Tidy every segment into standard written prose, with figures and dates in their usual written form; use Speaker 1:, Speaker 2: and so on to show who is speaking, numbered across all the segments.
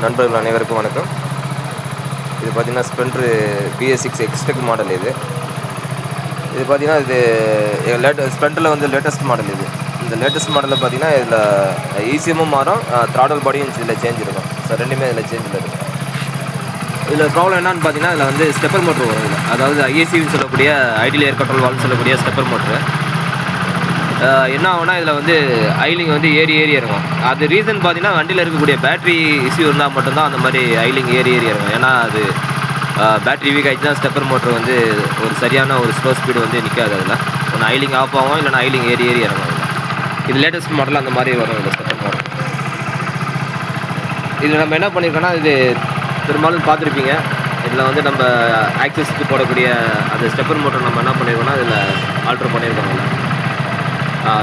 Speaker 1: நண்பர்கள் அனைவருக்கும் வணக்கம். இது பார்த்தீங்கன்னா ஸ்ப்ளெண்டர் BS6 எக்ஸ்டெக் மாடல் இது. இது பார்த்தீங்கன்னா ஸ்ப்ளெண்டரில் வந்து லேட்டஸ்ட் மாடல் இது. இந்த லேட்டஸ்ட் மாடலில் பார்த்தீங்கன்னா இதில் ECMமும் மாறும், த்ராடல் பாடியும் இதில் சேஞ்ச் இருக்கும். ஸோ ரெண்டுமே இதில் சேஞ்சில் இருக்கும். இதில் ப்ராப்ளம் என்னன்னு பார்த்தீங்கன்னா இதில் வந்து ஸ்டெப்பர் மோட்ரு வரும் இதில். அதாவது IACன்னு சொல்லக்கூடிய ஐடியல் ஏர் கண்ட்ரோல் வால்வ்னு சொல்லக்கூடிய ஸ்டெப்பர் மோட்ரு. என்ன ஆகும்னா இதில் வந்து ஐலிங் வந்து ஏறி இறங்கும். அது ரீசன் பார்த்தீங்கன்னா வண்டியில் இருக்கக்கூடிய பேட்டரி இஷ்யூ இருந்தால் மட்டும்தான் அந்த மாதிரி ஐலிங் ஏறி இறங்கும். ஏன்னா அது பேட்டரி வீக் ஆகிடுச்சுன்னா ஸ்டெப்பர் மோட்ரு வந்து ஒரு சரியான ஒரு ஸ்லோ ஸ்பீடு வந்து நிற்காது. அதில் ஒன்று ஐலிங் ஆஃப் ஆகும், இல்லைனா ஐலிங் ஏறி இறங்கும். இது லேட்டஸ்ட் மாடல் அந்த மாதிரி வரும் இதில் ஸ்டெப்பர் மோட்ரு. இதில் நம்ம என்ன பண்ணியிருக்கோன்னா, இது பெரும்பாலும் பார்த்துருப்பீங்க. இதில் வந்து நம்ம ஆக்சஸ்க்கு போடக்கூடிய அந்த ஸ்டெப்பர் மோட்டர் நம்ம என்ன பண்ணியிருக்கோம்னா இதில் ஆல்ட்ரு பண்ணியிருக்கோம்.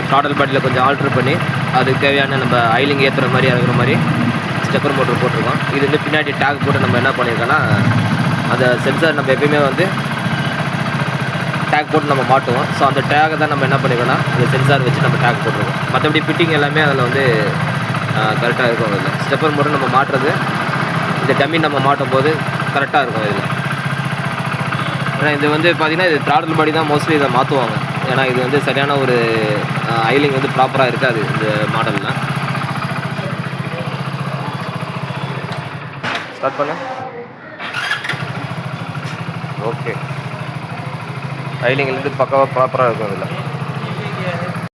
Speaker 1: த்ராடல் பாடியில் கொஞ்சம் ஆல்ட்ரு பண்ணி அதுக்கு தேவையான நம்ம ஐலிங் ஏற்றுற மாதிரி இறங்குற மாதிரி ஸ்டெப்பர் மோட்டர் போட்டிருக்கோம். இது வந்து பின்னாடி டேக் போட்டு நம்ம என்ன பண்ணியிருக்கோன்னா, அந்த சென்சார் நம்ம எப்பயுமே வந்து டேக் போட்டு நம்ம மாட்டுவோம். ஸோ அந்த டேக்கை தான் நம்ம என்ன பண்ணியிருக்கோன்னா அந்த சென்சார் வச்சு நம்ம டேக் போட்டிருக்கோம். மற்றபடி ஃபிட்டிங் எல்லாமே அதில் வந்து கரெக்டாக இருக்கும். அதில் ஸ்டெப்பர் மோட்டர் நம்ம மாட்டுறது, இந்த டம்மி நம்ம மாட்டும் போது கரெக்டாக இருக்கும் இதில். ஏன்னா இது வந்து பார்த்திங்கன்னா இது த்ராடல் பாடி தான் மோஸ்ட்லி இதை மாற்றுவாங்க. ஏன்னா இது வந்து சரியான ஒரு ஐலிங் வந்து ப்ராப்பராக இருக்காது இந்த மாடலில். ஸ்டார்ட் பண்ண ஓகே. ஐலிங் வந்து பக்காவாக ப்ராப்பராக இருக்கும் இதில்.